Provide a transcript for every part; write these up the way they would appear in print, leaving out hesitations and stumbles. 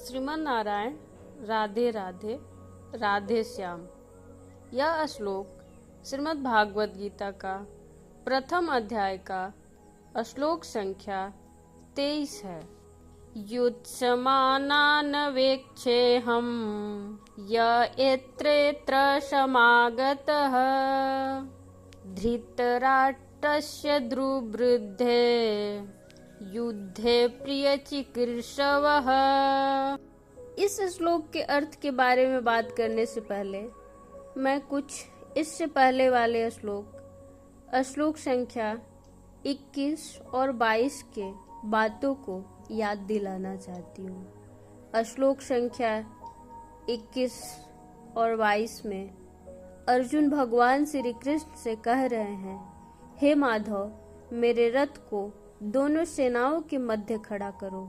श्रीमन नारायण राधे राधे राधे श्याम। यह श्लोक श्रीमद् भागवत गीता का प्रथम अध्याय का श्लोक संख्या 23 है। युत्समानान् वेक्षेऽहं य एत्रेऽत्र समागतः धृतराष्ट्रस्य दुर्वृद्धे युद्धे प्रियचिकीर्षवः। इस श्लोक के अर्थ के बारे में बात करने से पहले मैं कुछ इससे पहले वाले श्लोक संख्या 21 और 22 के बातों को याद दिलाना चाहती हूँ। श्लोक संख्या 21 और 22 में अर्जुन भगवान श्री कृष्ण से कह रहे हैं, हे माधव, मेरे रथ को दोनों सेनाओं के मध्य खड़ा करो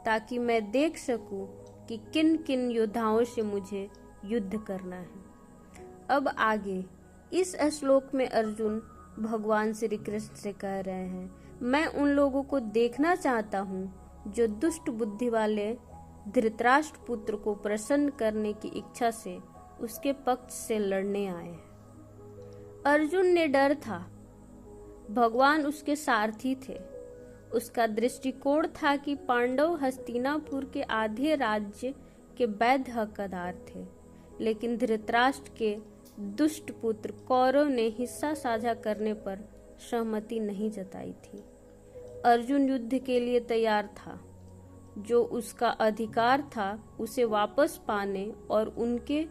ताकि मैं देख सकूं कि किन किन योद्धाओं से मुझे युद्ध करना है। अब आगे इस श्लोक में अर्जुन भगवान श्री कृष्ण से कह रहे हैं, मैं उन लोगों को देखना चाहता हूँ जो दुष्ट बुद्धि वाले धृतराष्ट्र पुत्र को प्रसन्न करने की इच्छा से उसके पक्ष से लड़ने आए। अर्जुन ने डर था, भगवान उसके सारथी थे। उसका दृष्टिकोण था कि पांडव हस्तिनापुर के आधे राज्य के वैध हकदार थे, लेकिन धृतराष्ट्र के दुष्ट पुत्र कौरव ने हिस्सा साझा करने पर सहमति नहीं जताई थी। अर्जुन युद्ध के लिए तैयार था। जो उसका अधिकार था उसे वापस पाने और उनके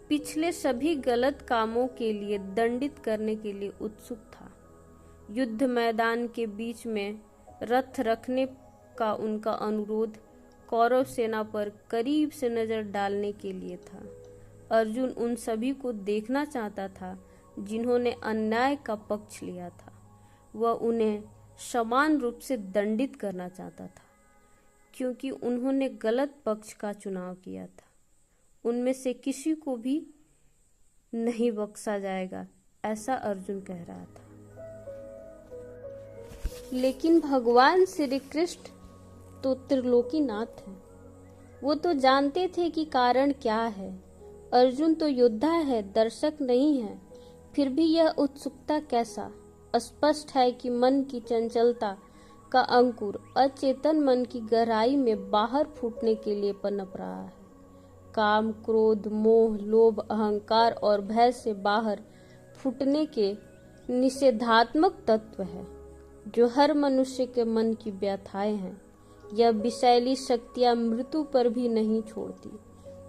पिछले सभी गलत कामों के लिए दंडित करने के लिए उत्सुक था। युद्ध मैदान के बीच में रथ रखने का उनका अनुरोध कौरव सेना पर करीब से नजर डालने के लिए था। अर्जुन उन सभी को देखना चाहता था जिन्होंने अन्याय का पक्ष लिया था। वह उन्हें समान रूप से दंडित करना चाहता था, क्योंकि उन्होंने गलत पक्ष का चुनाव किया था। उनमें से किसी को भी नहीं बख्शा जाएगा, ऐसा अर्जुन कह रहा था। लेकिन भगवान श्री कृष्ण तो त्रिलोकीनाथ हैं। वो तो जानते थे कि कारण क्या है। अर्जुन तो योद्धा है, दर्शक नहीं है। फिर भी यह उत्सुकता कैसा? स्पष्ट है कि मन की चंचलता का अंकुर अचेतन मन की गहराई में बाहर फूटने के लिए पनप रहा है। काम, क्रोध, मोह, लोभ, अहंकार और भय से बाहर फूटने के निषेधात्मक तत्व है जो हर मनुष्य के मन की व्यथाएं हैं। यह विषैली शक्तियां मृत्यु पर भी नहीं छोड़ती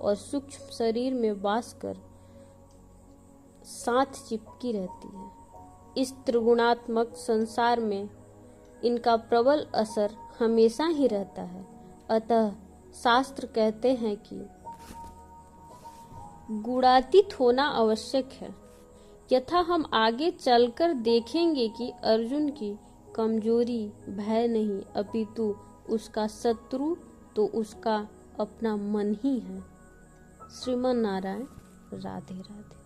और सूक्ष्म शरीर में वास कर साथ चिपकी रहती है। इस त्रिगुणात्मक संसार में इनका प्रबल असर हमेशा ही रहता है। अतः शास्त्र कहते हैं कि गुणातीत होना आवश्यक है। यथा हम आगे चलकर देखेंगे कि अर्जुन की कमजोरी भय नहीं अपितु उसका शत्रु तो उसका अपना मन ही है। श्रीमन नारायण राधे राधे।